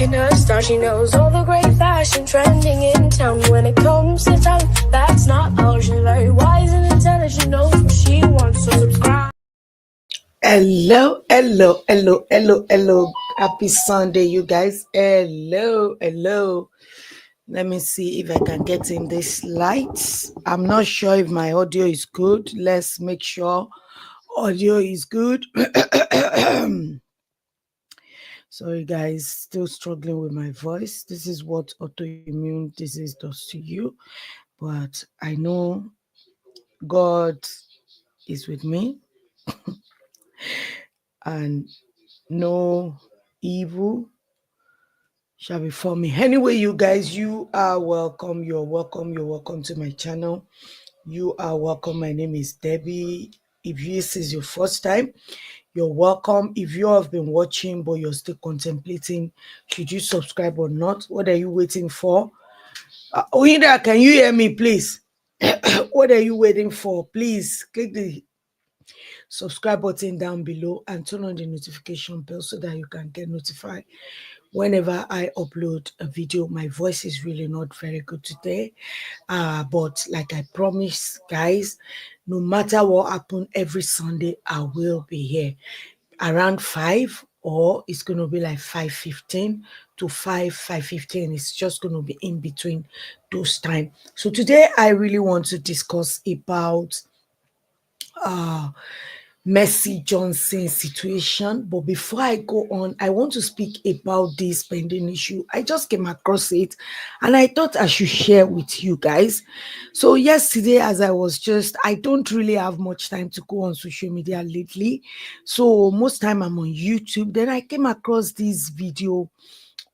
rocking her style. She knows all the great fashion trending in town. When it comes to talent, that's not all. She's very wise and intelligent, knows what she wants, so subscribe. Hello, hello, hello, hello, hello. Happy Sunday, you guys. Hello, hello. Let me see if I can get in this light. I'm not sure if my audio is good. Let's make sure audio is good. Sorry, guys, still struggling with my voice. This is what autoimmune disease does to you. But I know God is with me and no evil shall befall me. Anyway, you guys, you are welcome. You're welcome. You're welcome to my channel. You are welcome. My name is Debbie. If this is your first time, you're welcome. If you have been watching but you're still contemplating, should you subscribe or not? What are you waiting for? Oida, can you hear me, please? What are you waiting for? Please click the subscribe button down below and turn on the notification bell so that you can get notified whenever I upload a video. My voice is really not very good today, but like I promised, guys, no matter what happens, every Sunday I will be here around 5, or it's going to be like 5:15 to 5:15. It's just going to be in between those time. So today I really want to discuss about Mercy Johnson situation. But before I go on, I want to speak about this pending issue. I just came across it and I thought I should share with you guys. So yesterday, as I don't really have much time to go on social media lately. So most time I'm on YouTube. Then I came across this video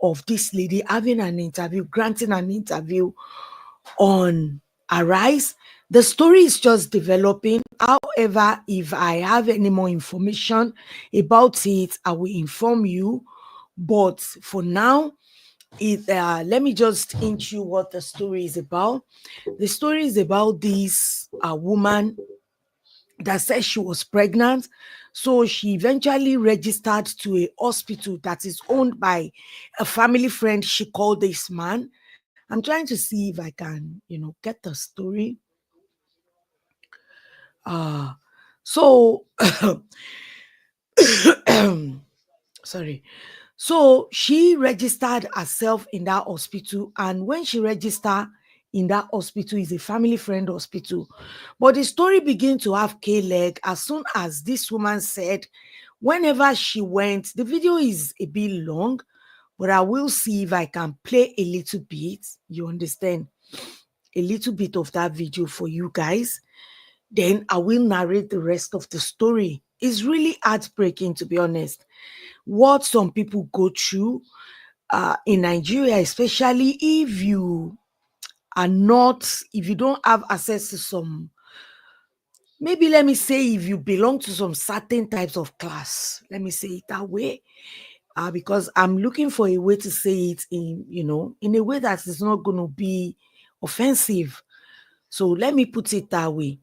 of this lady having an interview, granting an interview on Arise. The story is just developing. However, if I have any more information about it, I will inform you. But for now, let me just hint you what the story is about. The story is about this woman that said she was pregnant. So she eventually registered to a hospital that is owned by a family friend. She called this man. I'm trying to see if I can, get the story. So sorry. So she registered herself in that hospital, and when she registered in that hospital, is a family friend hospital. But the story began to have K-leg as soon as this woman said, whenever she went, the video is a bit long, but I will see if I can play a little bit. You understand? A little bit of that video for you guys. Then I will narrate the rest of the story. It's really heartbreaking, to be honest, what some people go through in Nigeria, especially if you don't have access to some, maybe let me say, if you belong to some certain types of class, let me say it that way, because I'm looking for a way to say it in a way that is not going to be offensive. So let me put it that way.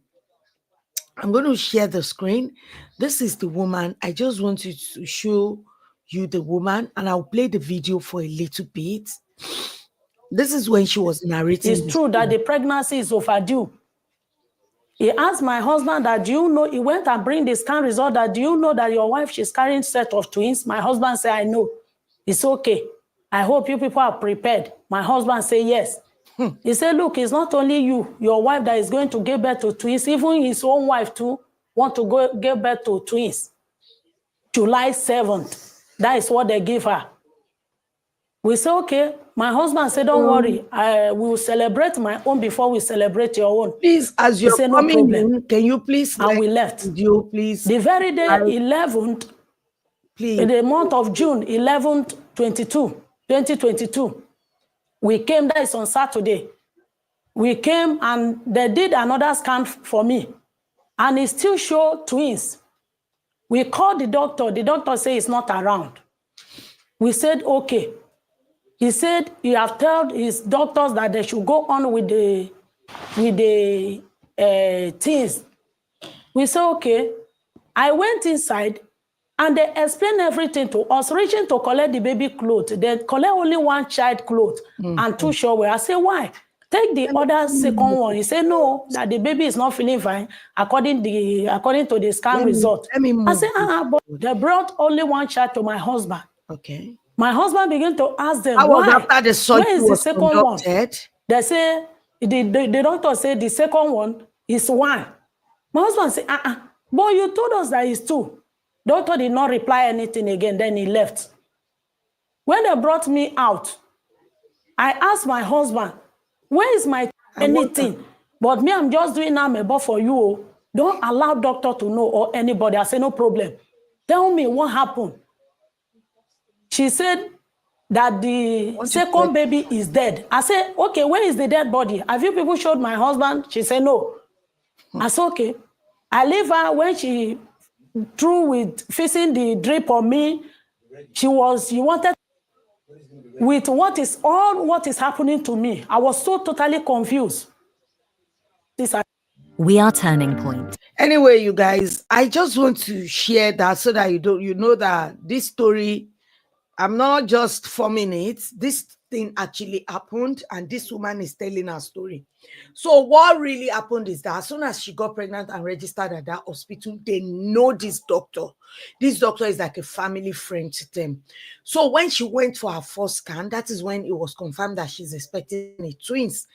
I'm going to share the screen. This is the woman. I just wanted to show you the woman, and I'll play the video for a little bit. This is when she was narrating. It's true that the pregnancy is overdue. He asked my husband that, do you know, he went and bring the scan result that, do you know that your wife, she's carrying a set of twins? My husband said, I know. It's okay. I hope you people are prepared. My husband said, yes. He said, look, it's not only you, your wife that is going to give birth to twins. Even his own wife too want to go give birth to twins. July 7th. That is what they give her. We say, okay. My husband said, don't worry. We will celebrate my own before we celebrate your own. Please, as you're coming in, can you please? And we left. Video, please. The very day, 11th, please. In the month of June, 11th, 2022, we came, that is on Saturday. We came and they did another scan for me. And it still showed twins. We called the doctor said it's not around. We said, okay. He said he have told his doctors that they should go on with the things. We said, okay. I went inside. And they explain everything to us, reaching to collect the baby clothes. They collect only one child clothes and 2 short. I say, why? Take the other second one. He said, no, that the baby is not feeling fine according to the scan result. Let me move. I said, but they brought only one child to my husband. Okay. My husband began to ask them, How was why? after the surgery Where is the second conducted? one? They say, the doctor said the second one is 1. My husband said, but you told us that it's 2. Doctor did not reply anything again. Then he left. When they brought me out, I asked my husband, where is my anything? But me, I'm just doing amebo for you. Don't allow doctor to know or anybody. I said, no problem. Tell me what happened. She said that the second baby is dead. I said, okay, where is the dead body? Have you people showed my husband? She said, no. I said, okay. I leave her when she through with fixing the drip on me. She wanted with what is happening to me. I was so totally confused. We are Turning Point. Anyway, you guys, I just want to share that so that you know that this story, I'm not just forming it. This thing actually happened, and this woman is telling her story. So what really happened is that as soon as she got pregnant and registered at that hospital, they know this doctor. This doctor is like a family friend to them. So when she went for her first scan, that is when it was confirmed that she's expecting twins.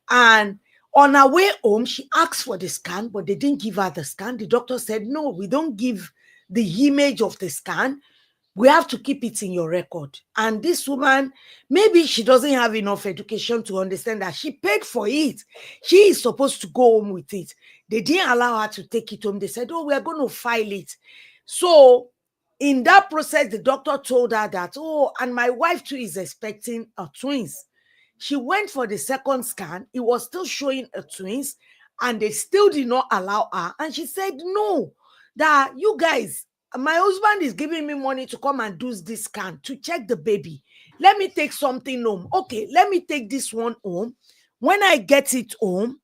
And on her way home, she asked for the scan, but they didn't give her the scan. The doctor said, no, we don't give the image of the scan. We have to keep it in your record. And this woman, maybe she doesn't have enough education to understand that she paid for it. She is supposed to go home with it. They didn't allow her to take it home. They said, oh, we're going to file it. So in that process, the doctor told her that, oh, and my wife too is expecting twins. She went for the second scan. It was still showing twins, and they still did not allow her. And she said, no, that you guys, my husband is giving me money to come and do this scan to check the baby. Let me take something home. Okay, let me take this one home. When I get it home,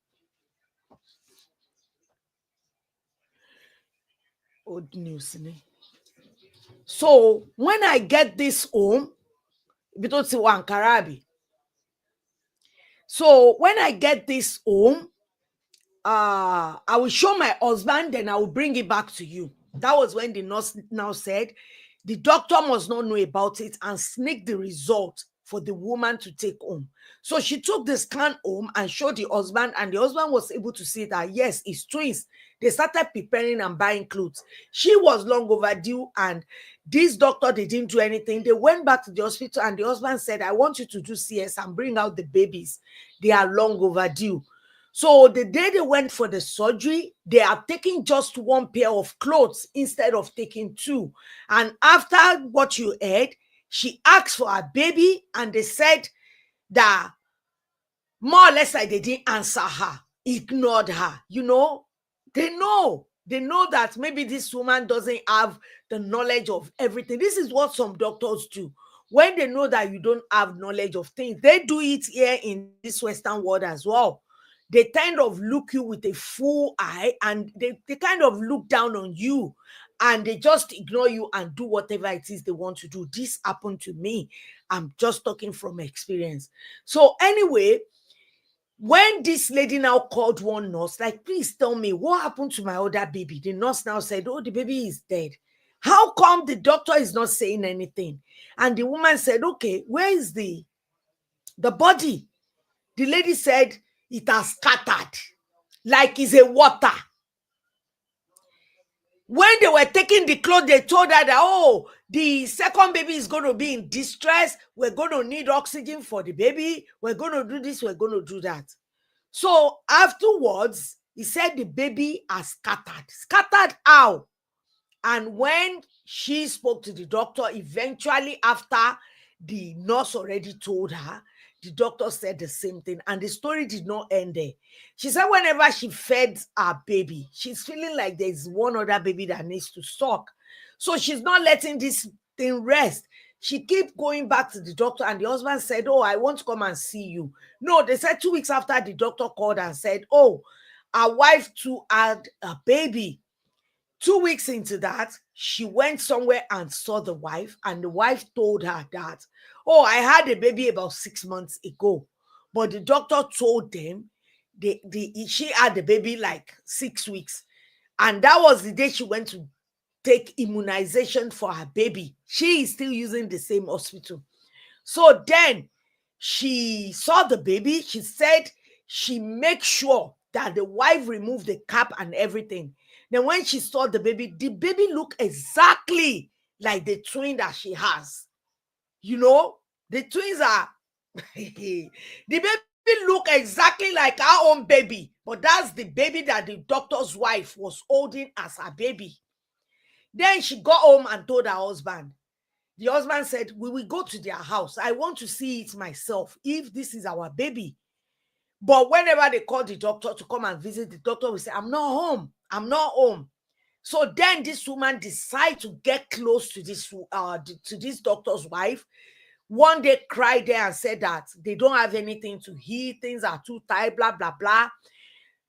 old news. So when I get this home, so when I get this home, I will show my husband, then I will bring it back to you. That was when the nurse now said the doctor must not know about it and sneak the result for the woman to take home. So she took the scan home and showed the husband, and the husband was able to see that, yes, it's twins. They started preparing and buying clothes. She was long overdue, and this doctor, they didn't do anything. They went back to the hospital, and the husband said, I want you to do CS and bring out the babies. They are long overdue. So the day they went for the surgery, they are taking just one pair of clothes instead of taking 2. And after what you heard, she asked for a baby, and they said that more or less like they didn't answer her, ignored her. You know, they know that maybe this woman doesn't have the knowledge of everything. This is what some doctors do. When they know that you don't have knowledge of things, they do it here in this Western world as well. They kind of look you with a full eye, and they kind of look down on you, and they just ignore you and do whatever it is they want to do. This happened to me. I'm just talking from experience. So anyway, when this lady now called one nurse, like, please tell me what happened to my other baby. The nurse now said, oh, the baby is dead. How come the doctor is not saying anything? And the woman said, okay, where is the body? The lady said, it has scattered like it's a water. When they were taking the clothes, they told her that, oh, the second baby is going to be in distress. We're going to need oxygen for the baby. We're going to do this. We're going to do that. So afterwards, he said the baby has scattered. Scattered how? And when she spoke to the doctor, eventually after the nurse already told her, the doctor said the same thing, and the story did not end there. She said whenever she fed her baby, she's feeling like there's one other baby that needs to suck. So she's not letting this thing rest. She kept going back to the doctor, and the husband said, oh, I want to come and see you. No, they said 2 weeks after, the doctor called and said, oh, our wife too had a baby. 2 weeks into that, she went somewhere and saw the wife, and the wife told her that, oh, I had a baby about 6 months ago. But the doctor told them she had the baby like 6 weeks. And that was the day she went to take immunization for her baby. She is still using the same hospital. So then she saw the baby. She said she make sure that the wife removed the cap and everything. Then when she saw the baby looked exactly like the twin that she has. You know, the twins are the baby look exactly like our own baby, but that's the baby that the doctor's wife was holding as her baby. Then she got home and told her husband. The husband said, we will go to their house. I want to see it myself if this is our baby. But whenever they call the doctor to come and visit, the doctor will say, I'm not home. I'm not home. So then this woman decided to get close to this doctor's wife. One day cried there and said that they don't have anything to eat. Things are too tight, blah, blah, blah.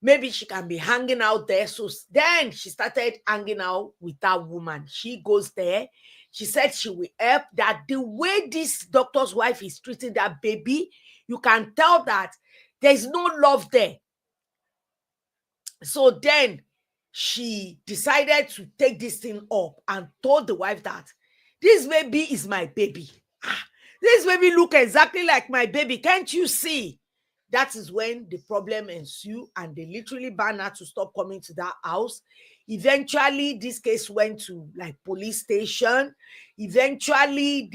Maybe she can be hanging out there. So then she started hanging out with that woman. She goes there. She said she will help. That the way this doctor's wife is treating that baby, you can tell that there's no love there. So then she decided to take this thing up and told the wife that this baby is my baby. This baby look exactly like my baby. Can't you see? That is when the problem ensued, and they literally banned her to stop coming to that house. Eventually, this case went to like police station. Eventually,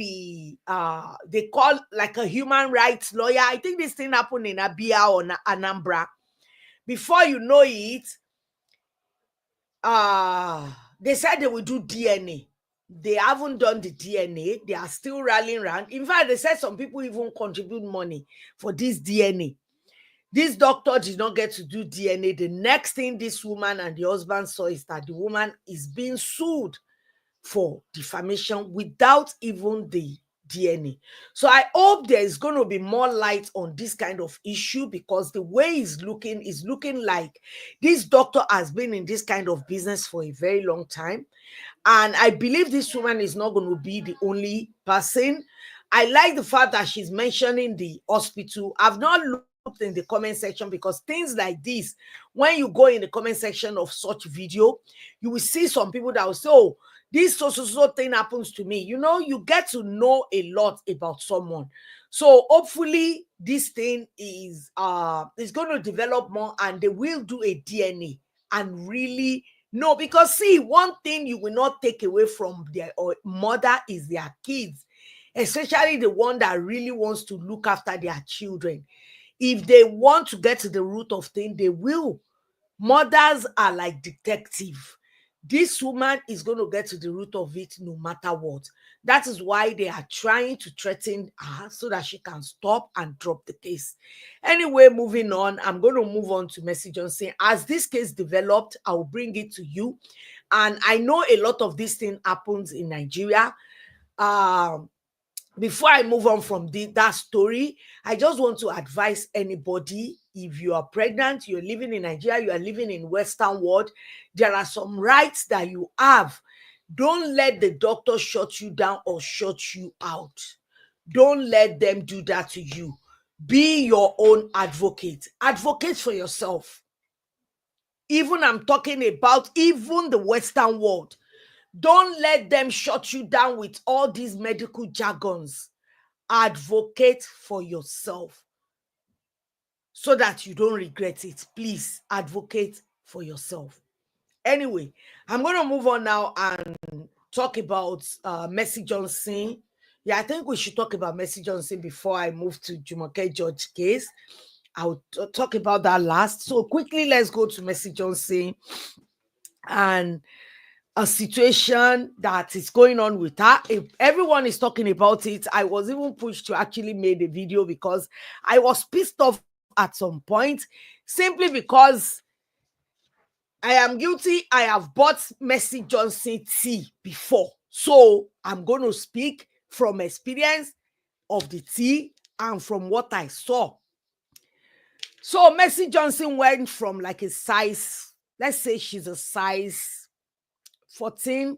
they called like a human rights lawyer. I think this thing happened in Abia or Anambra. Before you know it, they said they will do DNA. They haven't done the DNA. They are still rallying around. In fact, they said some people even contribute money for this DNA. This doctor did not get to do DNA. The next thing this woman and the husband saw is that the woman is being sued for defamation without even the DNA. So I hope there is going to be more light on this kind of issue, because the way it's looking is looking like this doctor has been in this kind of business for a very long time. And I believe this woman is not going to be the only person. I like the fact that she's mentioning the hospital. I've not looked in the comment section, because things like this, when you go in the comment section of such video, you will see some people that will say, oh, this so thing happens to me. You know, you get to know a lot about someone. So hopefully this thing is going to develop more, and they will do a DNA and really know. Because see, one thing you will not take away from their mother is their kids, especially the one that really wants to look after their children. If they want to get to the root of things, they will. Mothers are like detective. This woman is going to get to the root of it no matter what. That is why they are trying to threaten her so that she can stop and drop the case. Anyway, moving on, I'm going to move on to Mercy Johnson. As this case developed, I will bring it to you. And I know a lot of this thing happens in Nigeria. Before I move on from that story, I just want to advise anybody, if you are pregnant, you're living in Nigeria, you are living in Western world, there are some rights that you have. Don't let the doctor shut you down or shut you out. Don't let them do that to you. Be your own advocate. Advocate for yourself. Even I'm talking about even the Western world. Don't let them shut you down with all these medical jargons. Advocate for yourself so that you don't regret it. Please advocate for yourself. Anyway, I'm going to move on now and talk about Mercy Johnson. Yeah, I think we should talk about Mercy Johnson before I move to Jumoke George case. I'll talk about that last. So quickly, let's go to Mercy Johnson and a situation that is going on with her. If everyone is talking about it, I was even pushed to actually make a video because I was pissed off at some point, simply because I am guilty. I have bought Mercy Johnson tea before. So I'm going to speak from experience of the tea and from what I saw. So Mercy Johnson went from like a size, let's say she's a size 14,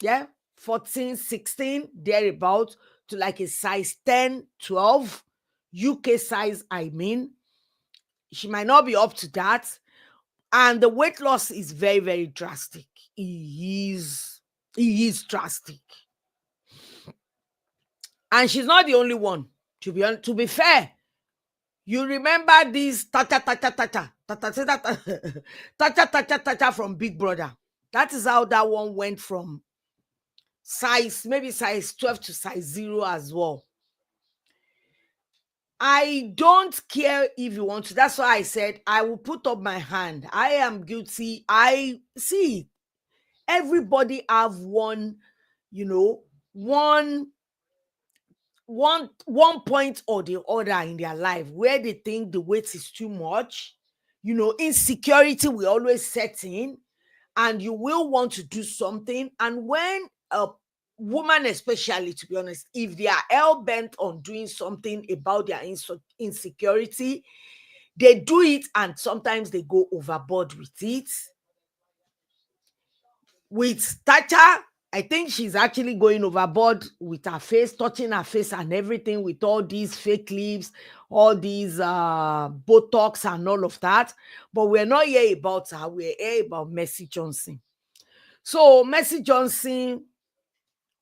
Yeah, 14, 16, thereabout, to like a size 10, 12, UK size, I mean. She might not be up to that. And the weight loss is very, very drastic. He is drastic. And she's not the only one. To be fair, you remember this tata tata tata tata tata tata tata tata from Big Brother. That is how that one went from size, maybe size 12 to size 0 as well. I don't care if you want to. That's why I said I will put up my hand. I am guilty. I see everybody have one, you know, one point or the other in their life where they think the weight is too much. Insecurity will always set in, and you will want to do something. And when a woman, especially, to be honest, if they are hell bent on doing something about their insecurity, they do it, and sometimes they go overboard with it. With Tacha, I think she's actually going overboard with her face, touching her face and everything, with all these fake lips, all these Botox and all of that. But we're not here about her. We're here about Mercy Johnson. So Mercy Johnson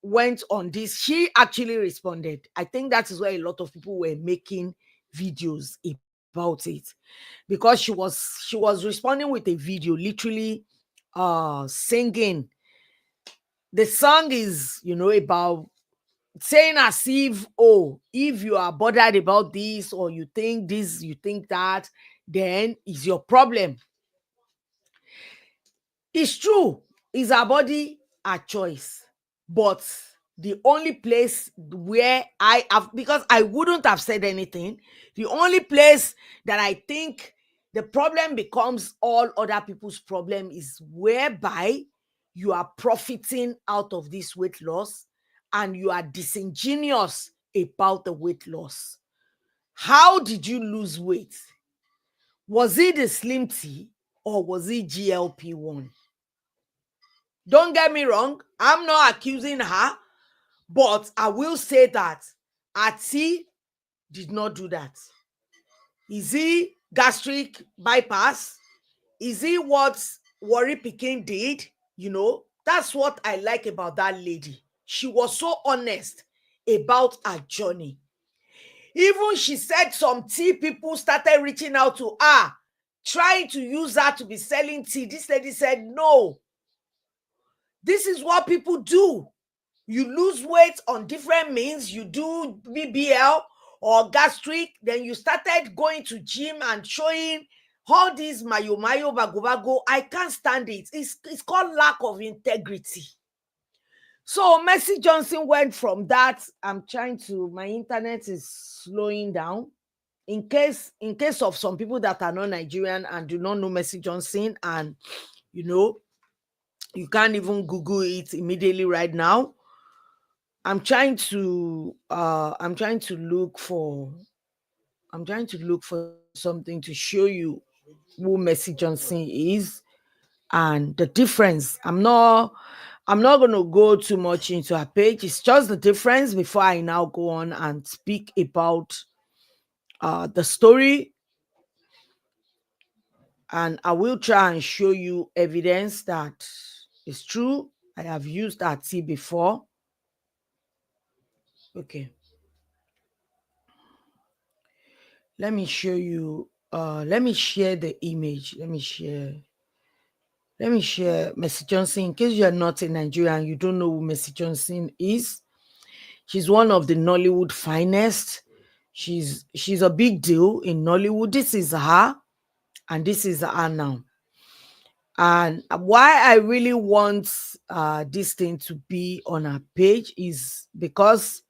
went on this. She actually responded. I think that is why a lot of people were making videos about it, because she was responding with a video, literally singing. The song is, about saying as if, oh, if you are bothered about this, or you think this, you think that, then it's your problem. It's true. It's our body, our choice. But the only place where I have, because I wouldn't have said anything, the only place that I think the problem becomes all other people's problem is whereby you are profiting out of this weight loss and you are disingenuous about the weight loss. How did you lose weight? Was it the slim tea or was it GLP-1? Don't get me wrong, I'm not accusing her, but I will say that Ati did not do that. Is he gastric bypass? Is he what Worry Pikin did? That's what I like about that lady. She was so honest about her journey. Even she said some tea people started reaching out to her, trying to use her to be selling tea. This lady said, no, this is what people do. You lose weight on different means. You do BBL or gastric, then you started going to gym and showing all these mayo bago. I can't stand it. It's called lack of integrity. So Mercy Johnson went from that. My internet is slowing down. In case of some people that are not Nigerian and do not know Mercy Johnson, and you can't even Google it immediately right now. I'm trying to look for something to show you who Mercy Johnson is and the difference. I'm not going to go too much into her page. It's just the difference before I now go on and speak about the story, and I will try and show you evidence that is true. I have used that tea before. Okay. Let me show you. Let me share the image. Let me share Mercy Johnson. In case you are not a Nigerian, you don't know who Mercy Johnson is. She's one of the Nollywood finest. She's a big deal in Nollywood. This is her, and this is her now. And why I really want this thing to be on her page is because,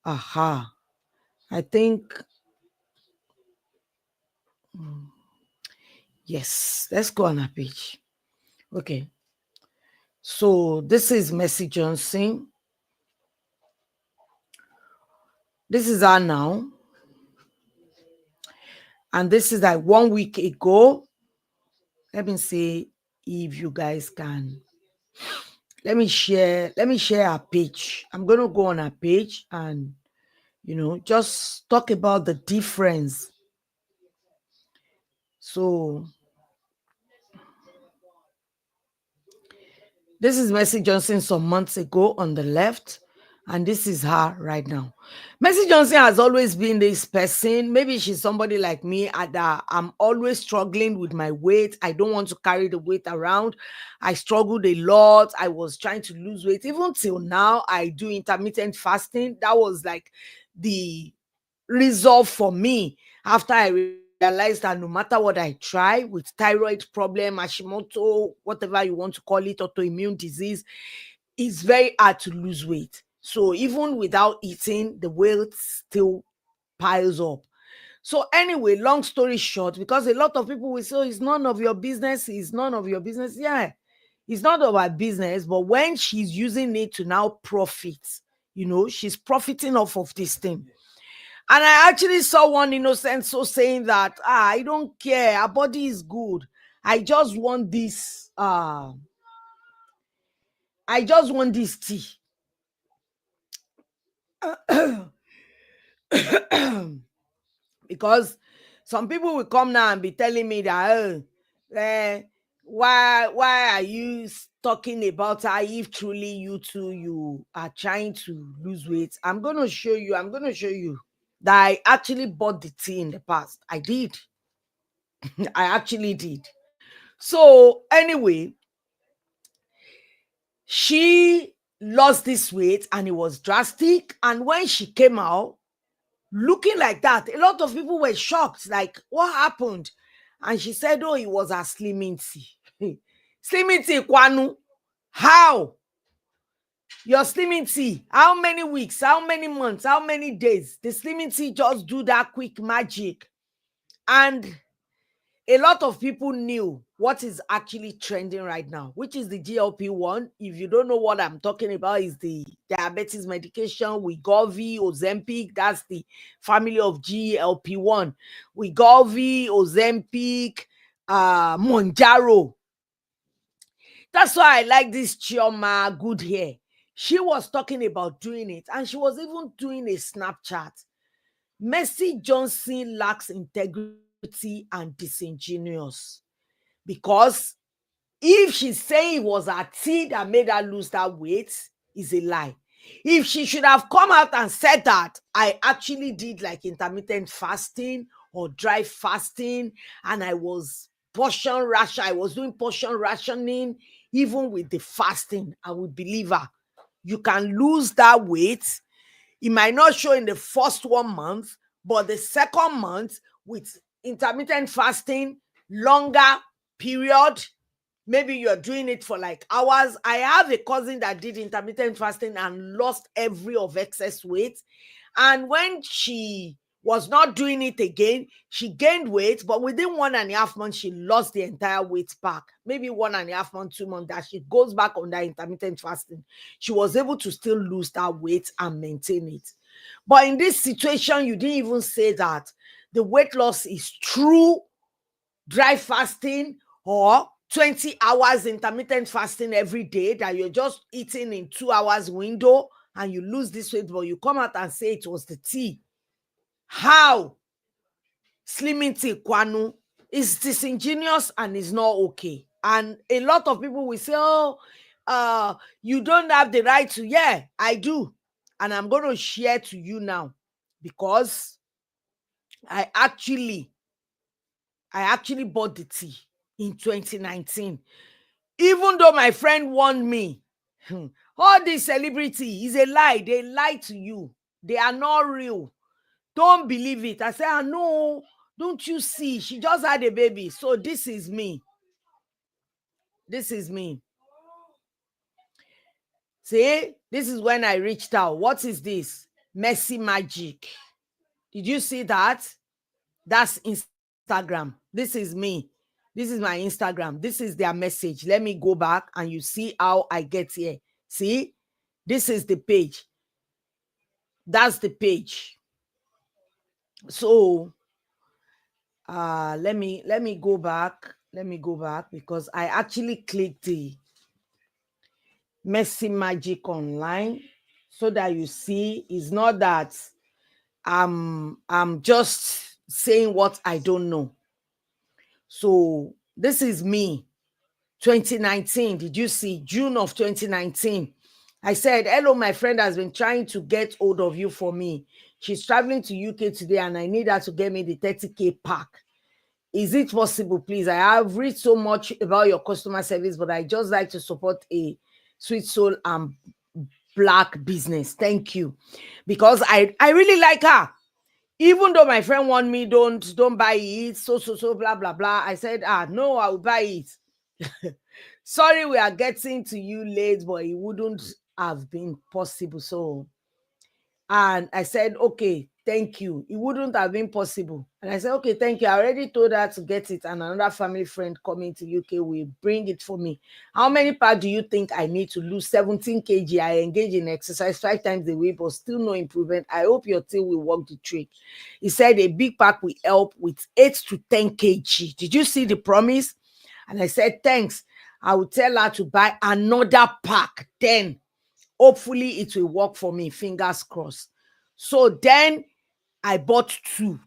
I think, yes, let's go on her page. Okay. So this is Mercy Johnson. This is her now. And this is like 1 week ago. Let me see if you guys can let me share our page. I'm going to go on our page and just talk about the difference. So this is Mercy Johnson some months ago on the left, and this is her right now. Mercy Johnson has always been this person. Maybe she's somebody like me, that I'm always struggling with my weight. I don't want to carry the weight around. I struggled a lot. I was trying to lose weight. Even till now, I do intermittent fasting. That was like the resolve for me after I realized that no matter what I try with thyroid problem, Hashimoto, whatever you want to call it, autoimmune disease, it's very hard to lose weight. So even without eating, the weight still piles up. So anyway, long story short, because a lot of people will say, "Oh, it's none of your business, it's none of your business." Yeah, it's not of our business, but when she's using it to now profit, she's profiting off of this thing. And I actually saw one innocent so saying that, I don't care, our body is good. I just want this, tea. Because some people will come now and be telling me that, why are you talking about her if truly you are trying to lose weight? I'm going to show you that I actually bought the tea in the past. I did. I actually did. So anyway, she lost this weight and it was drastic. And when she came out looking like that, a lot of people were shocked. Like, what happened? And she said, "Oh, it was a slimming tea." Slimming tea, Kwanu. How? Your slimming tea, how many weeks, how many months, how many days? The slimming tea just do that quick magic. And a lot of people knew what is actually trending right now, which is the GLP-1. If you don't know what I'm talking about, is the diabetes medication, Wegovy, Ozempic. That's the family of GLP-1. Wegovy, Ozempic, Monjaro. That's why I like this Chioma Good Hair. She was talking about doing it, and she was even doing a Snapchat. Mercy Johnson lacks integrity and disingenuous. Because if she's saying it was her tea that made her lose that weight, is a lie. If she should have come out and said that I actually did like intermittent fasting or dry fasting, and I was doing portion rationing, even with the fasting, I would believe her. You can lose that weight. It might not show in the first 1 month, but the second month with intermittent fasting, longer period, maybe you're doing it for like hours. I have a cousin that did intermittent fasting and lost every of excess weight. And when she was not doing it again, she gained weight, but within 1.5 months, she lost the entire weight back. Maybe 1.5 months, 2 months, that she goes back on that intermittent fasting. She was able to still lose that weight and maintain it. But in this situation, you didn't even say that the weight loss is true dry fasting or 20 hours intermittent fasting every day, that you're just eating in 2 hours window and you lose this weight, but you come out and say it was the tea. How? Slimming tea, Kwanu, is disingenuous and is not okay. And a lot of people will say, "Oh, you don't have the right to." Yeah, I do. And I'm going to share to you now, because I actually bought the tea in 2019. Even though my friend warned me, all this celebrity is a lie. They lie to you. They are not real. Don't believe it. I say, no, don't you see? She just had a baby. So this is me. This is me. See, this is when I reached out. What is this? Messy magic. Did you see that? That's Instagram. This is me. This is my Instagram. This is their message. Let me go back and you see how I get here. See, this is the page. That's the page. So let me go back. Let me go back, because I actually clicked messy magic online so that you see it's not that I'm just saying what I don't know. So this is me, 2019. Did you see? June of 2019. I said, hello, my friend has been trying to get hold of you for me. She's traveling to UK today and I need her to get me the 30K pack. Is it possible, please? I have read so much about your customer service, but I just like to support a sweet soul and black business. Thank you. Because I really like her. Even though my friend warned me, don't buy it, so, blah, blah, blah. I said, no, I'll buy it. Sorry, we are getting to you late, but it wouldn't have been possible. So, and I said, okay, thank you. It wouldn't have been possible. And I said, okay, thank you. I already told her to get it. And another family friend coming to UK will bring it for me. How many pounds do you think I need to lose? 17 kg. I engage in exercise 5 times a week, but still no improvement. I hope your team will work the trick. He said a big pack will help with 8 to 10 kg. Did you see the promise? And I said, thanks. I will tell her to buy another pack. Then hopefully it will work for me. Fingers crossed. So then I bought two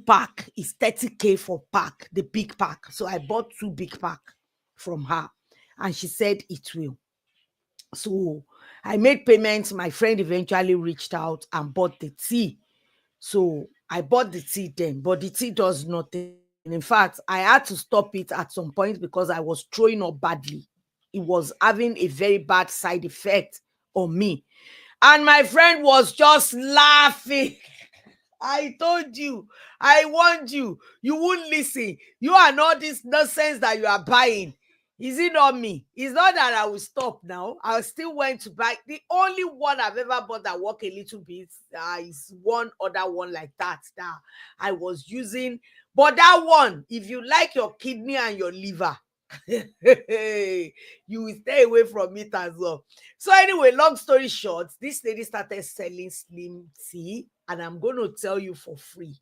pack. It's 30K for pack, the big pack. So I bought 2 big pack from her. And she said it will. So I made payments. My friend eventually reached out and bought the tea. So I bought the tea then, but the tea does nothing. In fact, I had to stop it at some point because I was throwing up badly. It was having a very bad side effect on me. And my friend was just laughing. I told you, I warned you, you wouldn't listen. You are not this nonsense that you are buying. Is it not me? It's not that I will stop now. I still went to buy. The only one I've ever bought that work a little bit is one other one like that I was using. But that one, if you like your kidney and your liver, you will stay away from it as well. So anyway, long story short, this lady started selling slim tea, and I'm going to tell you for free.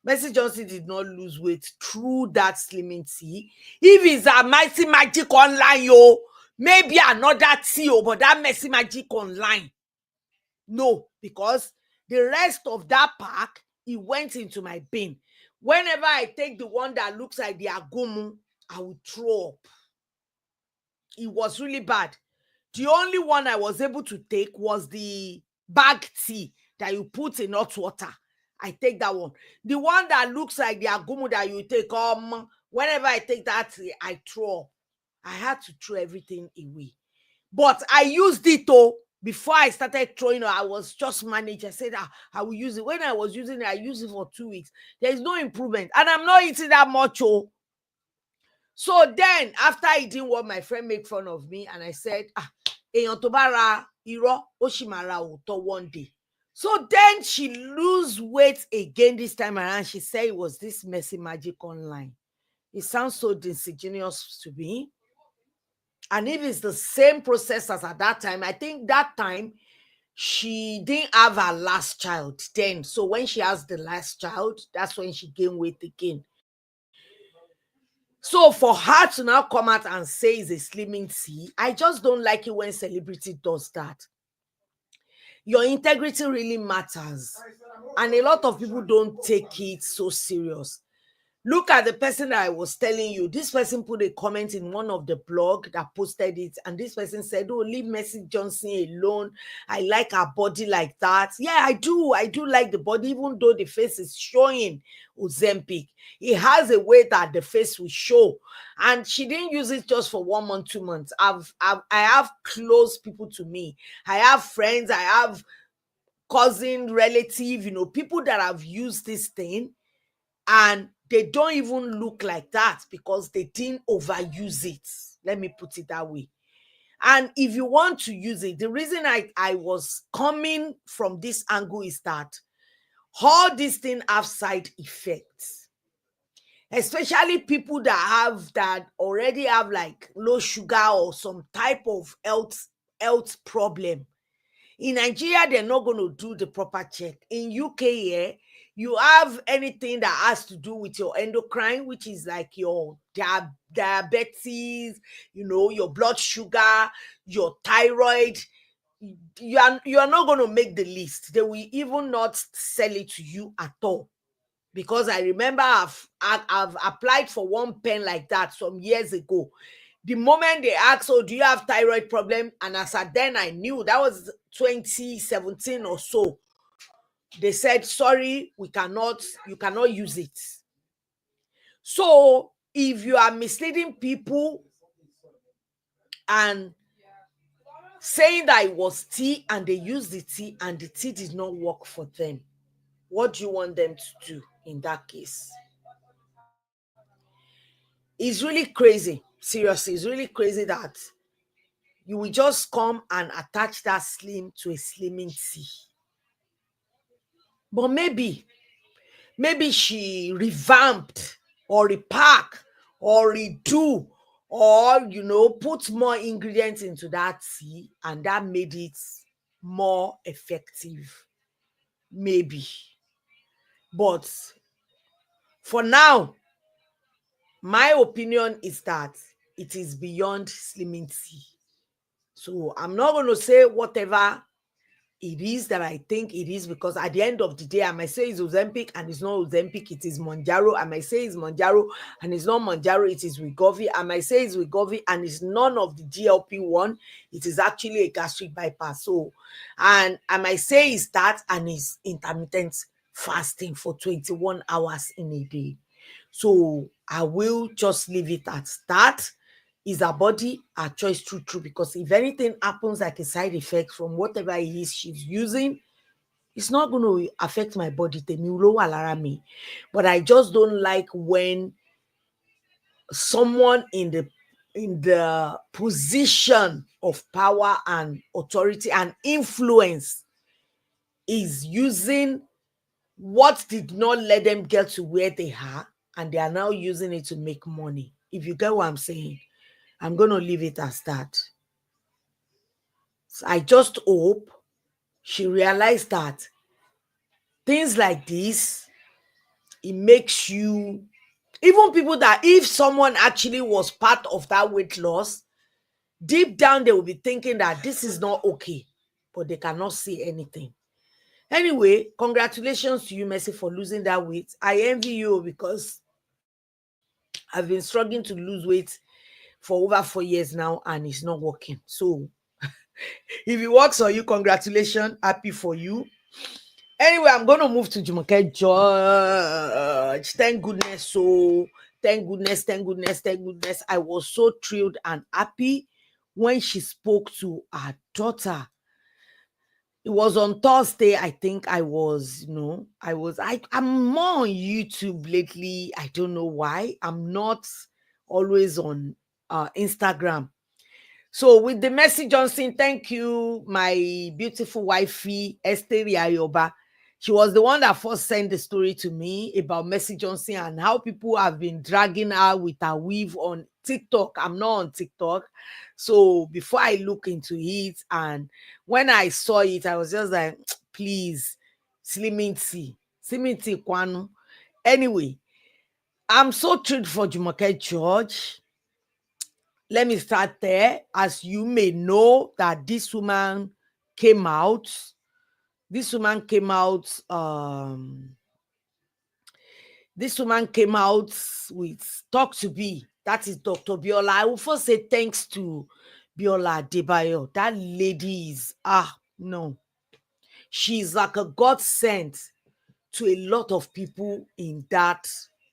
Mercy Johnson did not lose weight through that slimming tea. If it's a Mercy Magic online, yo, maybe another tea, but that Mercy Magic online, no, because the rest of that pack, it went into my bin. Whenever I take the one that looks like the agumu, I will throw up. It was really bad. The only one I was able to take was the bag tea that you put in hot water. I take that one. The one that looks like the agumu that you take, whenever I take that, I throw. I had to throw everything away. But I used it before I started throwing. I was just managed. I said, I will use it. When I was using it, I used it for 2 weeks. There is no improvement. And I'm not eating that much. So then, after eating what my friend made fun of me, and I said, èèyàn tó bá ra irọ́, ó ṣì máa ra òótọ́ one day. So then she lose weight again this time around. She said it was this Mercy Magic online. It sounds so disingenuous to me. And if it's the same process as at that time, I think that time she didn't have her last child then. So when she has the last child, that's when she gained weight again. So for her to now come out and say it's a slimming tea, I just don't like it when celebrity does that. Your integrity really matters. And a lot of people don't take it so serious. Look at the person that I was telling you. This person put a comment in one of the blog that posted it. And this person said, oh, leave Mercy Johnson alone. I like her body like that. Yeah, I do. I do like the body, even though the face is showing Ozempic. It has a way that the face will show. And she didn't use it just for 1 month, 2 months. I have close people to me. I have friends. I have cousin, relative, people that have used this thing. And they don't even look like that because they didn't overuse it. Let me put it that way. And if you want to use it, the reason I was coming from this angle is that all these things have side effects. Especially people that already have like low sugar or some type of health problem. In Nigeria, they're not going to do the proper check. In UK, you have anything that has to do with your endocrine, which is like your diabetes, your blood sugar, your thyroid, you are not going to make the list. They will even not sell it to you at all. Because I remember I've applied for one pen like that some years ago. The moment they asked, "Oh, do you have thyroid problem?" And as at then I knew that was 2017 or so. They said, "Sorry, you cannot use it." So if you are misleading people and saying that it was tea and they used the tea and the tea did not work for them, what do you want them to do in that case? It's really crazy. Seriously, it's really crazy that you will just come and attach that slim to a slimming tea. But maybe she revamped or repack or redo or put more ingredients into that tea and that made it more effective. Maybe. But for now, my opinion is that it is beyond slimming tea. So I'm not going to say whatever it is that I think it is, because at the end of the day, I might say it's Ozempic and it's not Ozempic, it is Monjaro. I might say it's Monjaro and it's not Monjaro, it is Wegovy. I might say it's Wegovy and it's none of the GLP-1. It is actually a gastric bypass. So, and I might say it's that and it's intermittent fasting for 21 hours in a day. So I will just leave it at that. Is her body, her choice, true, because if anything happens like a side effect from whatever it is she's using, it's not going to affect my body. But I just don't like when someone in the position of power and authority and influence is using what did not let them get to where they are, and they are now using it to make money. If you get what I'm saying, I'm going to leave it as that. So I just hope she realized that things like this, it makes you, even people that if someone actually was part of that weight loss, deep down they will be thinking that this is not okay, but they cannot say anything. Anyway, congratulations to you, Mercy, for losing that weight. I envy you because I've been struggling to lose weight for over 4 years now and it's not working. So if it works for you, congratulations. Happy for you. Anyway, I'm going to move to Jumoke George. Thank goodness. So, thank goodness. I was so thrilled and happy when she spoke to her daughter. It was on Thursday, I think. I'm more on YouTube lately. I don't know why. I'm not always on Instagram. So with the Mercy Johnson, thank you, my beautiful wifey, Esther Ayoba. She was the one that first sent the story to me about Mercy Johnson and how people have been dragging her with her weave on TikTok. I'm not on TikTok. So before I look into it, and when I saw it, I was just like, please, Slimming Tea, Kwanu. Anyway, I'm so thrilled for Jumoke George. Let me start there. As you may know, that this woman came out. This woman came out with Talk to Be. That is Dr. Biola. I will first say thanks to Biola Adebayo. That lady is, no. She's like a godsend to a lot of people in that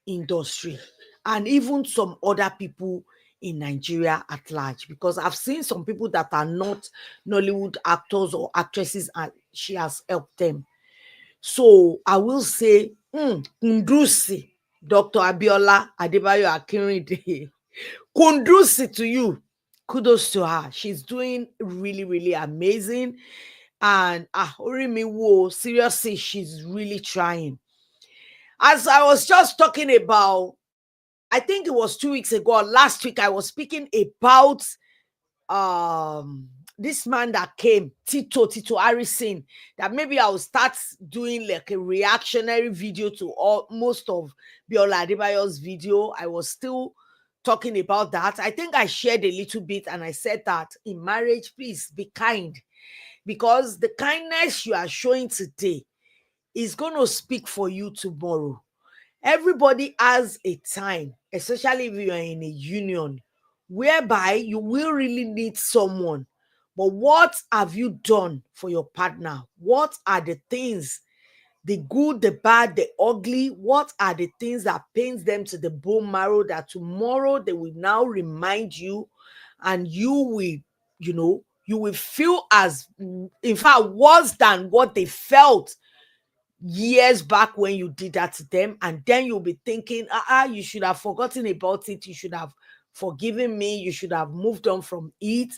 industry and even some other people in Nigeria at large, because I've seen some people that are not Nollywood actors or actresses and she has helped them. So I will say, Kundusi, Dr. Abiola Adebayo Akinrinde, Kundusi to you. Kudos to her. She's doing really, really amazing. And Orimiwo, seriously, she's really trying. As I was just talking about, I think it was 2 weeks ago, last week, I was speaking about this man that came, Tito Harrison, that maybe I'll start doing like a reactionary video to all most of Biola Adebayo's video. I was still talking about that. I think I shared a little bit and I said that in marriage, please be kind, because the kindness you are showing today is going to speak for you tomorrow. Everybody has a time, especially if you are in a union, whereby you will really need someone. But what have you done for your partner? What are the things, the good, the bad, the ugly? What are the things that pains them to the bone marrow, that tomorrow they will now remind you, and you will, you will feel as, in fact, worse than what they felt years back when you did that to them. And then you'll be thinking, you should have forgotten about it, you should have forgiven me, you should have moved on from it.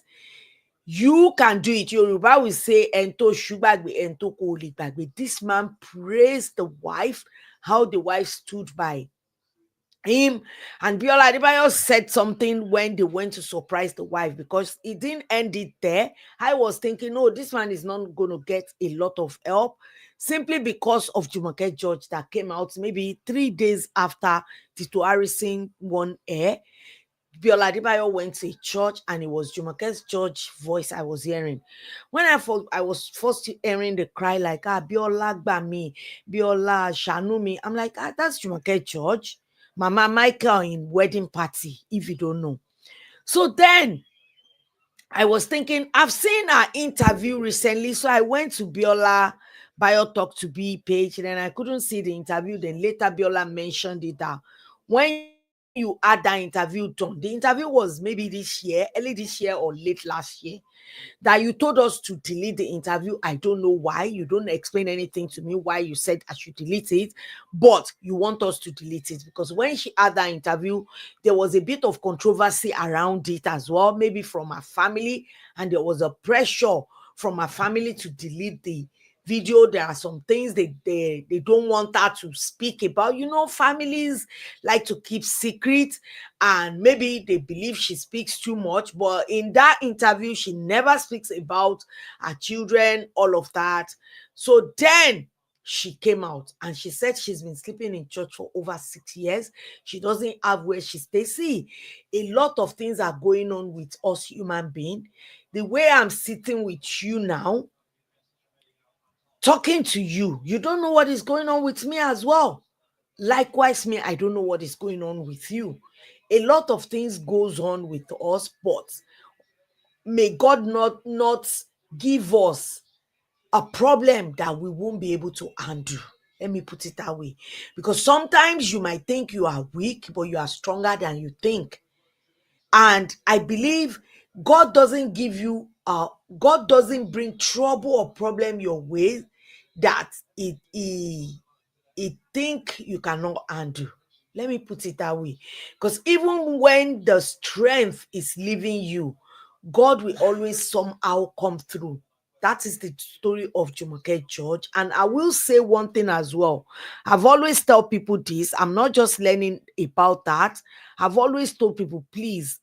You can do it. Yoruba will say, ento shubagbe, ento ko le gbagbe. This man praised the wife, how the wife stood by him. And Biola Adebayo said something when they went to surprise the wife, because it didn't end it there. I was thinking, no, this man is not going to get a lot of help, simply because of Jumoke George that came out maybe 3 days after Tito Harrison won air. Biola Adebayo went to a church and it was Jumoke's George voice I was hearing. When I was first hearing the cry like, Biola gba mi, Biola shanu mi, I'm like, that's Jumoke George, Mama Michael in Wedding Party, if you don't know. So then I was thinking, I've seen her interview recently, so I went to Biola Bio Talk to Be page, and then I couldn't see the interview. Then later Biola mentioned it that when you had that interview done, the interview was maybe this year, early this year or late last year, that you told us to delete the interview. I don't know why. You don't explain anything to me why you said I should delete it, but you want us to delete it because when she had that interview, there was a bit of controversy around it as well, maybe from her family, and there was a pressure from her family to delete the video. There are some things they don't want her to speak about. Families like to keep secret, and maybe they believe she speaks too much, but in that interview she never speaks about her children, all of that. So then she came out and she said she's been sleeping in church for over 6 years. She doesn't have where she stays. See, a lot of things are going on with us human beings. The way I'm sitting with you now, talking to you, you don't know what is going on with me as well. Likewise, me, I don't know what is going on with you. A lot of things goes on with us, but may God not give us a problem that we won't be able to handle. Let me put it that way. Because sometimes you might think you are weak, but you are stronger than you think. And I believe God doesn't God doesn't bring trouble or problem your way that he think you cannot handle. Let me put it that way. Because even when the strength is leaving you, God will always somehow come through. That is the story of Jumoke George. And I will say one thing as well. I've always told people this. I'm not just learning about that. I've always told people, please,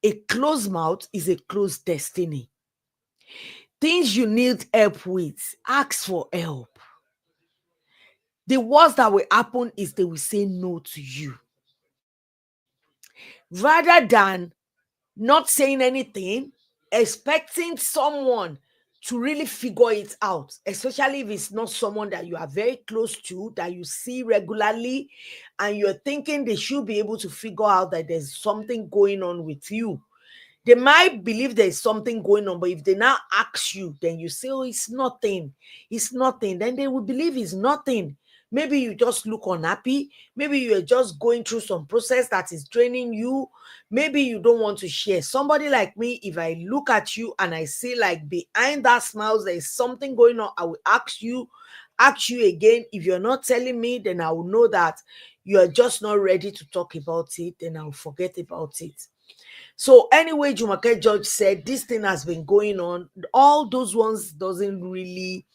a closed mouth is a closed destiny. Things you need help with, ask for help. The worst that will happen is they will say no to you. Rather than not saying anything, expecting someone to really figure it out, especially if it's not someone that you are very close to, that you see regularly, and you're thinking they should be able to figure out that there's something going on with you. They might believe there's something going on, but if they now ask you, then you say, oh, it's nothing. It's nothing. Then they will believe it's nothing. Maybe you just look unhappy. Maybe you're just going through some process that is draining you. Maybe you don't want to share. Somebody like me, if I look at you and I see like behind that smile, there is something going on, I will ask you again. If you're not telling me, then I will know that you are just not ready to talk about it. Then I'll forget about it. So anyway, Jumoke George said this thing has been going on. All those ones doesn't really,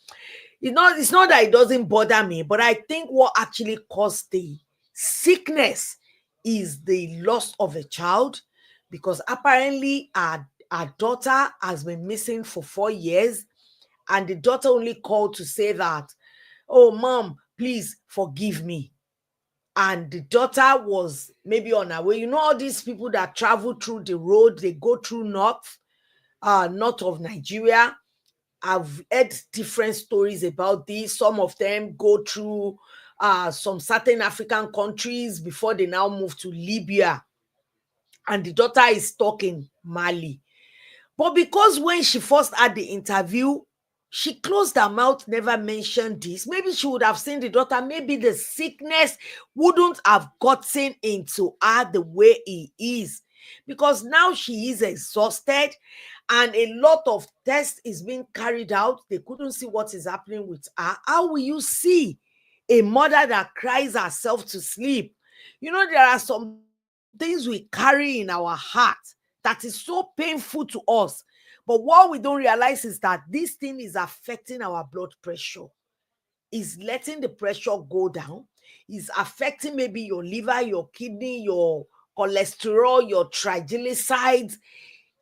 it's not that it doesn't bother me, but I think what actually caused the sickness is the loss of a child, because apparently her daughter has been missing for 4 years, and the daughter only called to say that, oh, mom, please forgive me. And the daughter was maybe on her way. You know, all these people that travel through the road, they go through north of Nigeria. I've heard different stories about this. Some of them go through some certain African countries before they now move to Libya. And the daughter is stuck in Mali. But because when she first had the interview, she closed her mouth, never mentioned this. Maybe she would have seen the daughter. Maybe the sickness wouldn't have gotten into her the way it is. Because now she is exhausted and a lot of tests is being carried out. They couldn't see what is happening with her. How will you see a mother that cries herself to sleep? You know, there are some things we carry in our heart that is so painful to us. But what we don't realize is that this thing is affecting our blood pressure, is letting the pressure go down, is affecting maybe your liver, your kidney, your cholesterol, your triglycerides,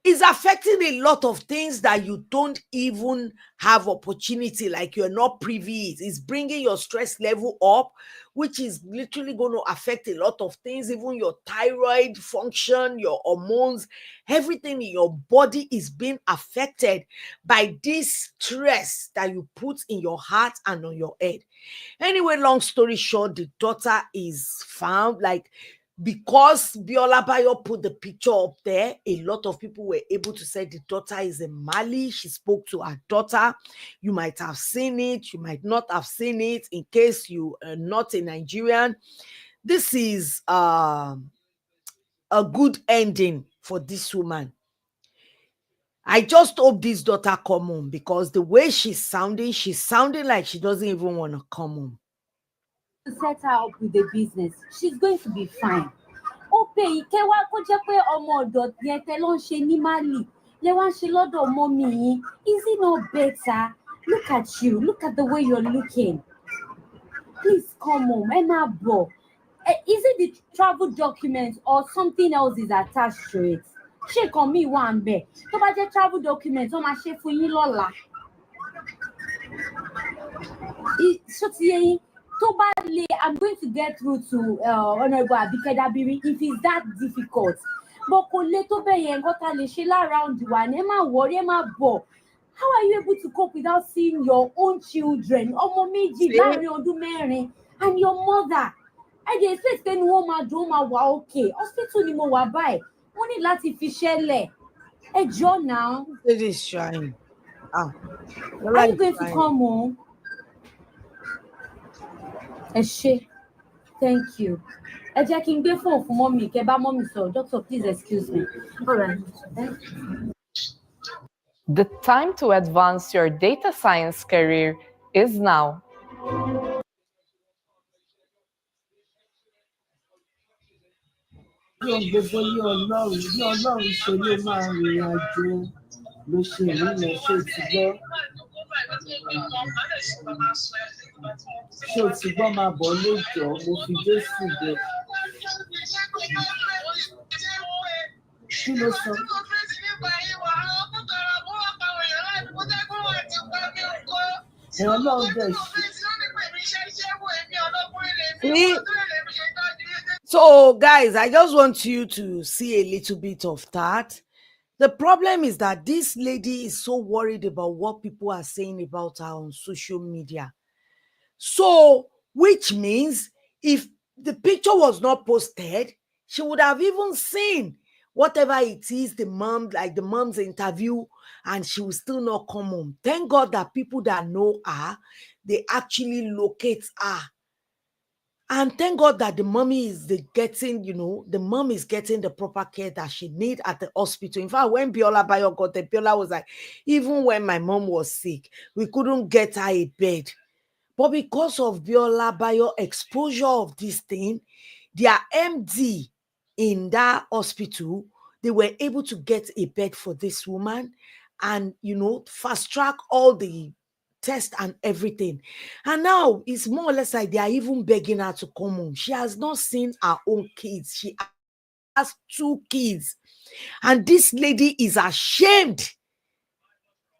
is affecting a lot of things that you don't even have opportunity, like you're not privy. It's bringing your stress level up, which is literally going to affect a lot of things, even your thyroid function, your hormones, everything in your body is being affected by this stress that you put in your heart and on your head. Anyway, long story short, the daughter is found. Like, because Biola Bayo put the picture up there, a lot of people were able to say the daughter is in Mali. She spoke to her daughter. You might have seen it, you might not have seen it. In case you are not a Nigerian, this is a good ending for this woman. I just hope this daughter come home, because the way she's sounding like she doesn't even want to come home. To set her up with the business, she's going to be fine. Ó pé ike wá kó jẹ́ pé ọmọ ọ̀dọ̀ yẹn tẹ́ ló ń ṣe ní Mali lẹ wá ń ṣe lọ́dọ̀ ọmọ mi yín. Is it not better? Look at you, look at the way you're looking. Please come home, ẹ máa bọ̀. Is it the travel document or something else is attached to it? Ṣé nǹkan míì wà ń bẹ̀? Tó bá jẹ́ travel document wọ́n máa ṣe fún yín lọ́la. Ṣó ti yé yín? I'm going to get through to Honorable Abike Dabiri if it's that difficult. But kò lè tó bẹ́ẹ̀ yẹn nǹkan tá lè ṣe láround wa ni ẹ má worry, ẹ má bọ̀. How are you able to cope without seeing your own children? Ọmọ méjì láàrin ọdún mẹ́rin and your mother. Ẹ dey expect pé ni wọ́n máa dùn, máa wà okay. Hospital ni mo wà báyìí. Wọ́n ní láti fi ṣẹlẹ̀. Ẹ jọ̀ọ́ now. It is trying. Are you going to come home? Eshe, thank you. Ẹ jẹ́ kí n gbé fóònù fún mọ́mì kẹ́ bá mọ́mì sọ̀rọ̀. Doctor, please excuse me. All right. The time to advance your data science career is now. Gbogbo ní Ọlọ́run bí Ọlọ́run ṣe ló máa rìnrìn àjò ló ṣe ìrìnà ṣé ti gbọ́. Ṣé o ti gbọ́ máa bọ̀ lójọ́ mo fi Jésù bẹ̀. Kí ló sọ? Ọlọ́run dẹ̀ ṣe. So, guys, I just want you to see a little bit of that. The problem is that this lady is so worried about what people are saying about her on social media. So, which means if the picture was not posted, she would have even seen whatever it is, the mom's interview, and she will still not come home. Thank God that people that know her, they actually locate her. And thank God that the mommy is getting the proper care that she need at the hospital. In fact, when Biola Bayo got there, Biola was like, even when my mom was sick, we couldn't get her a bed. But because of Biola Bayo exposure of this thing, their MD in that hospital, they were able to get a bed for this woman and, fast track all the test and everything. And now it's more or less like they are even begging her to come home. She has not seen her own kids. She has 2 kids. And this lady is ashamed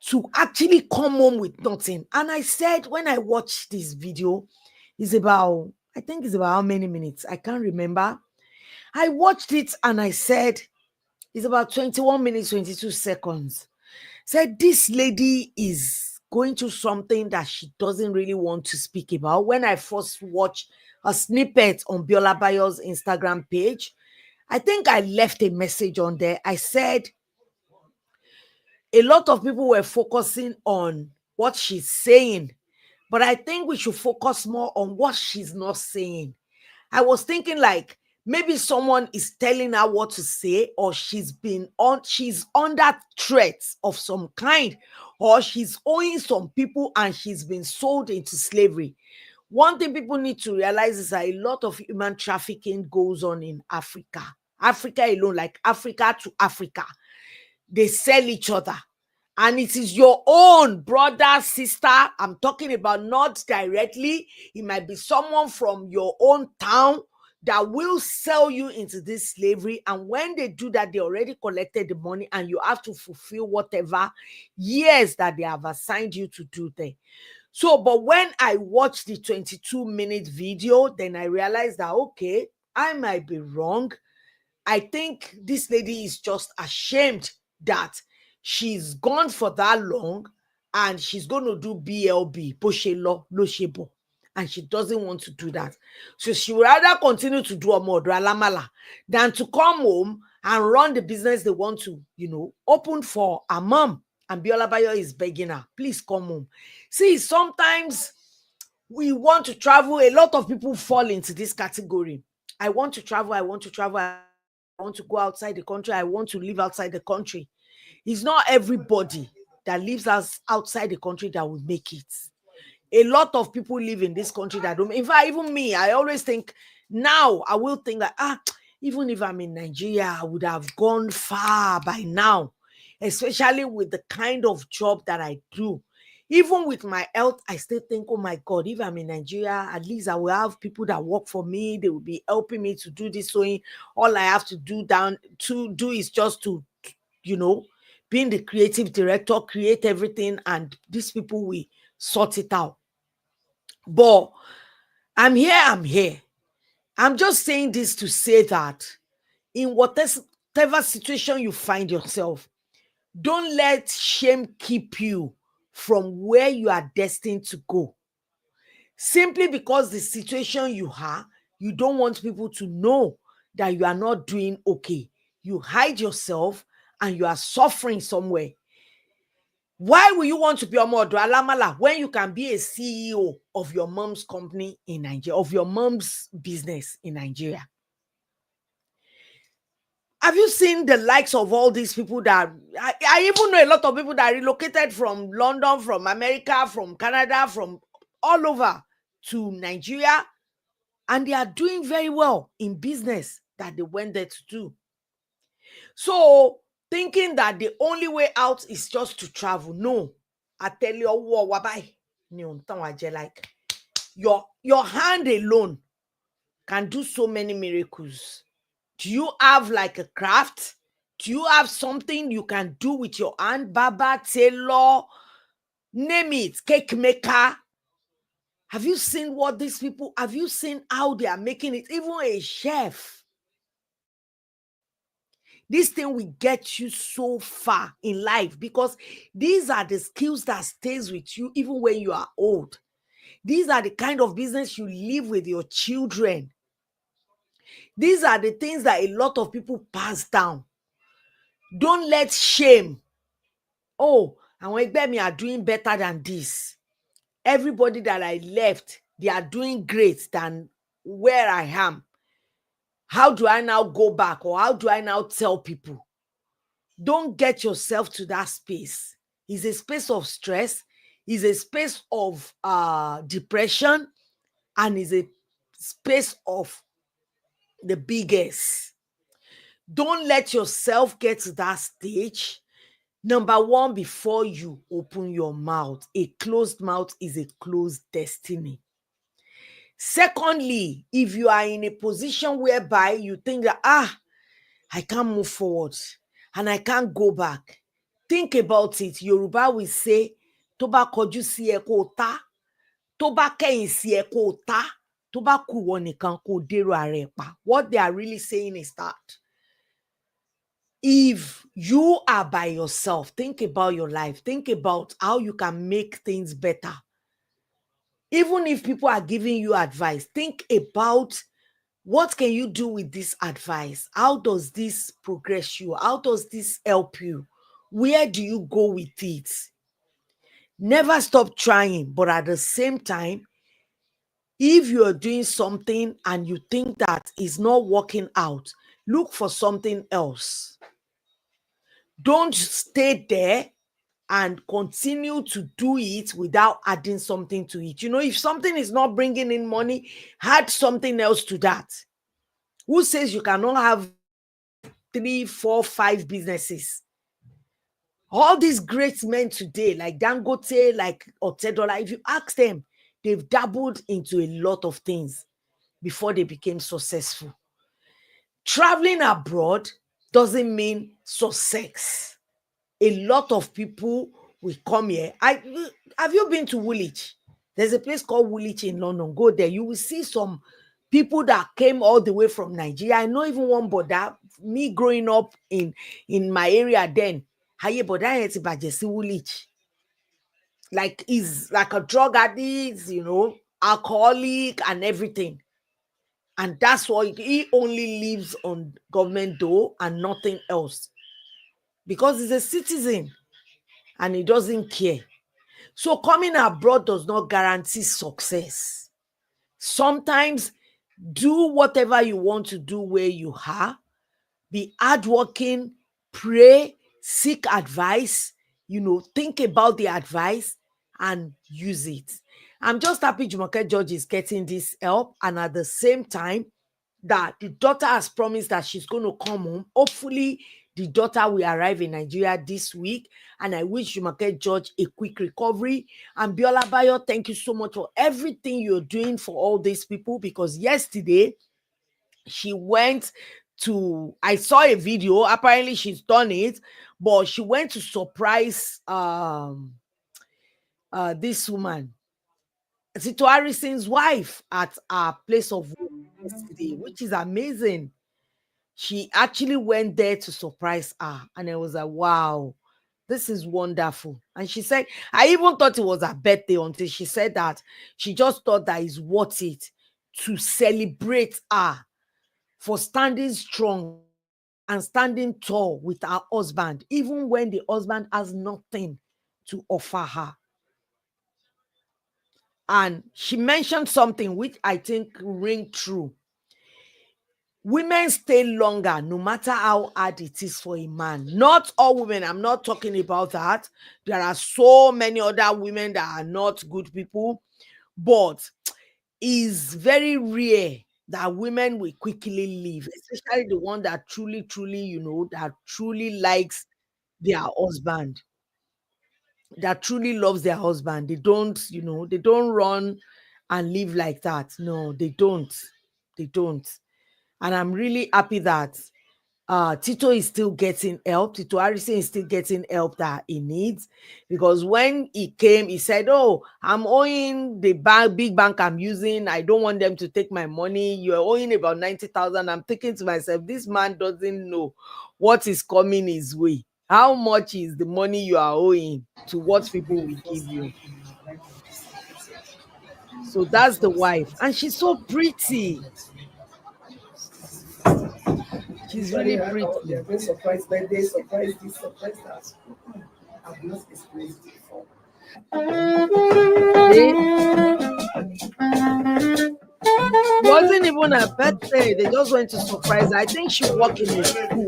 to actually come home with nothing. And I said, when I watched this video, I think it's about how many minutes? I can't remember. I watched it and I said, it's about 21 minutes, 22 seconds. Said this lady is going through something that she doesn't really want to speak about. When I first watched a snippet on Biola Bayo's Instagram page, I think I left a message on there. I said, a lot of people were focusing on what she's saying, but I think we should focus more on what she's not saying. I was thinking like maybe someone is telling her what to say, or she's under threat of some kind, or she's owing some people and she's been sold into slavery. One thing people need to realize is that a lot of human trafficking goes on in Africa. Africa alone, like Africa to Africa. They sell each other. And it is your own brother, sister. I'm talking about, not directly. It might be someone from your own town that will sell you into this slavery. And when they do that, they already collected the money and you have to fulfill whatever years that they have assigned you to do there. So, but when I watched the 22-minute video, then I realized that, okay, I might be wrong. I think this lady is just ashamed that she's gone for that long and she's going to do BLB, Poshelo, Loshebo, and she doesn't want to do that. So she would rather continue to do Omodo Alamala than to come home and run the business they want to, open for her mom. And Biola Bayo is begging her, please come home. See, sometimes we want to travel. A lot of people fall into this category. I want to travel. I want to go outside the country. I want to live outside the country. It's not everybody that lives outside the country that will make it. A lot of people live in this country that don't. In fact, even me, I always think now, I will think that, even if I'm in Nigeria, I would have gone far by now, especially with the kind of job that I do. Even with my health, I still think, oh my God, if I'm in Nigeria, at least I will have people that work for me. They will be helping me to do this sewing. All I have to do is just to, being the creative director, create everything, and these people will sort it out. But I'm here. I'm just saying this to say that in whatever situation you find yourself, don't let shame keep you from where you are destined to go. Simply because the situation you are, you don't want people to know that you are not doing okay. You hide yourself and you are suffering somewhere. Why will you want to be a Omodo Alamala when you can be a CEO of your mom's company in Nigeria, of your mom's business in Nigeria? Have you seen the likes of all these people that I even know a lot of people that relocated from London, from America, from Canada, from all over to Nigeria, and they are doing very well in business that they went there to do. So thinking that the only way out is just to travel. No, I tell you, like your hand alone can do so many miracles. Do you have like a craft? Do you have something you can do with your hand? Baba, tailor, name it, cake maker. Have you seen have you seen how they are making it? Even a chef. This thing will get you so far in life because these are the skills that stays with you even when you are old. These are the kind of business you live with your children. These are the things that a lot of people pass down. Don't let shame. Oh, and when me are doing better than this. Everybody that I left, they are doing great than where I am. How do I now go back, or how do I now tell people? Don't get yourself to that space. It's a space of stress. It's a space of depression, and it's a space of the biggest. Don't let yourself get to that stage. Number one, before you open your mouth, a closed mouth is a closed destiny. Secondly, if you are in a position whereby you think that, I can't move forward and I can't go back. Think about it. Yoruba will say, tó bá kọjú sí ẹ kó tá, tó bá kẹ̀yìn sí ẹ kó tá, tó bá kù ìwọ nìkan kó dèrò ara ẹ pa. What they are really saying is that if you are by yourself, think about your life, think about how you can make things better. Even if people are giving you advice, think about what can you do with this advice? How does this progress you? How does this help you? Where do you go with it? Never stop trying, but at the same time, if you are doing something and you think that is not working out, look for something else. Don't stay there and continue to do it without adding something to it. You know, if something is not bringing in money, add something else to that. Who says you cannot have 3, 4, 5 businesses? All these great men today, like Dangote, like Otedola, if you ask them, they've dabbled into a lot of things before they became successful. Traveling abroad doesn't mean success. A lot of people will come here. Have you been to Woolwich? There's a place called Woolwich in London. Go there. You will see some people that came all the way from Nigeria. I know even one brother, me growing up in my area then, haye brother yẹn ti bàjẹ́ sí Woolwich. Like he's like a drug addict, you know, alcoholic and everything. And that's why he only lives on government dough and nothing else. Because he's a citizen and he doesn't care. So coming abroad does not guarantee success. Sometimes do whatever you want to do where you are. Be hardworking, pray, seek advice, you know, think about the advice and use it. I'm just happy Jumoke George is getting this help, and at the same time that the daughter has promised that she's going to come home. Hopefully the daughter will arrive in Nigeria this week, and I wish Jumoke George a quick recovery. And Biola Bayo, thank you so much for everything you're doing for all these people, because yesterday she went to, I saw a video, apparently she's done it, but she went to surprise this woman, Tito Harrison's wife, at our place of work yesterday, which is amazing. She actually went there to surprise her, and it was like, wow, this is wonderful. And she said, I even thought it was her birthday until she said that she just thought that it's worth it to celebrate her for standing strong and standing tall with her husband, even when the husband has nothing to offer her. And she mentioned something which I think ring true. Women stay longer no matter how hard it is for a man. Not all women, I'm not talking about that. There are so many other women that are not good people, but it's very rare that women will quickly leave, especially the one that truly, you know, that truly likes their husband, that truly loves their husband. They don't, you know, they don't run and live like that. No, they don't. They don't. And I'm really happy that Tito is still getting help. Tito Harrison is still getting help that he needs, because when he came, he said, "Oh, I'm owing the big bank I'm using. I don't want them to take my money. You're owing about 90,000." I'm thinking to myself, this man doesn't know what is coming his way. How much is the money you are owing to what people will give you? So that's the wife, and she's so pretty. She's really pretty. They're going to surprise birthday, surprise this, surprise that. I've not experienced it before. It wasn't even a birthday. They just went to surprise her. I think she worked in a school,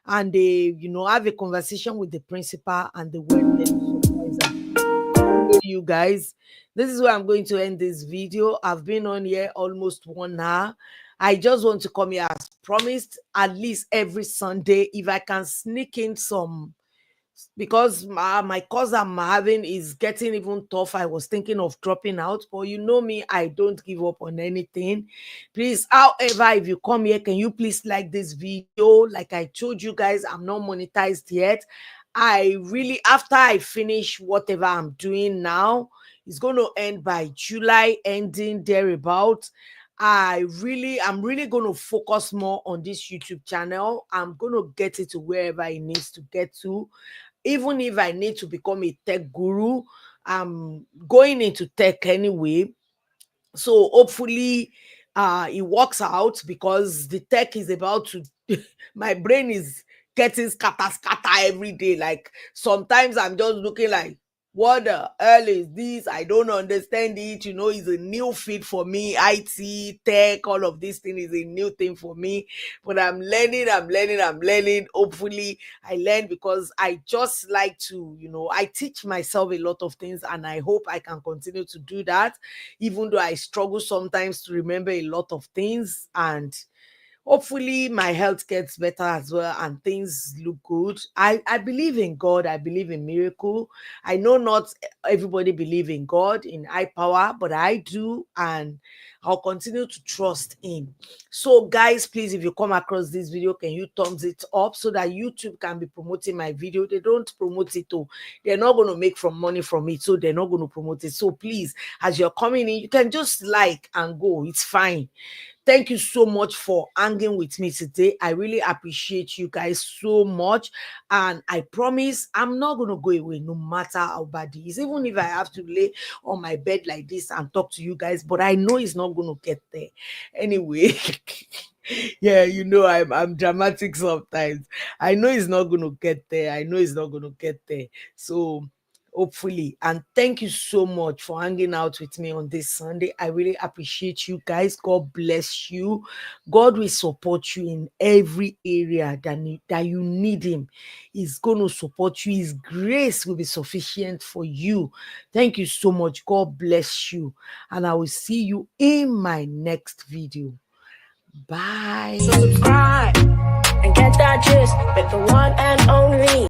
and they, you know, have a conversation with the principal, and they went there to surprise her. You guys, this is where I'm going to end this video. I've been on here almost 1 hour. I just want to come here as promised, at least every Sunday, if I can sneak in some because my course I'm having is getting even tough. I was thinking of dropping out, but you know me, I don't give up on anything. Please, however, if you come here, can you please like this video? Like I told you guys, I'm not monetized yet. I really, after I finish whatever I'm doing now, it's going to end by July, ending thereabout. I'm really going to focus more on this YouTube channel. I'm going to get it to wherever it needs to get to. Even if I need to become a tech guru, I'm going into tech anyway. So hopefully it works out, because the tech is about to my brain is getting scatter every day. Like sometimes I'm just looking like, what the hell is this? I don't understand it. You know, it's a new field for me. IT, tech, all of this thing is a new thing for me. But I'm learning. Hopefully I learn, because I just like to, you know, I teach myself a lot of things, and I hope I can continue to do that, even though I struggle sometimes to remember a lot of things. And hopefully my health gets better as well and things look good. I believe in God. I believe in miracle. I know not everybody believe in God, in high power, but I do, and I'll continue to trust him. So guys, please, if you come across this video, can you thumbs it up so that YouTube can be promoting my video? They don't promote it too. They're not going to make from money from it, so they're not going to promote it. So please, as you're coming in, you can just like and go. It's fine. Thank you so much for hanging with me today. I really appreciate you guys so much. And I promise I'm not going to go away no matter how bad it is. Even if I have to lay on my bed like this and talk to you guys, but I know it's not going to get there. Anyway, yeah, you know, I'm dramatic sometimes. I know it's not going to get there. So hopefully, and thank you so much for hanging out with me on this Sunday. I really appreciate you guys. God bless you. God will support you in every area that you need him. He's going to support you. His grace will be sufficient for you. Thank you so much. God bless you, and I will see you in my next video. Bye. Subscribe and get that gist with the one and only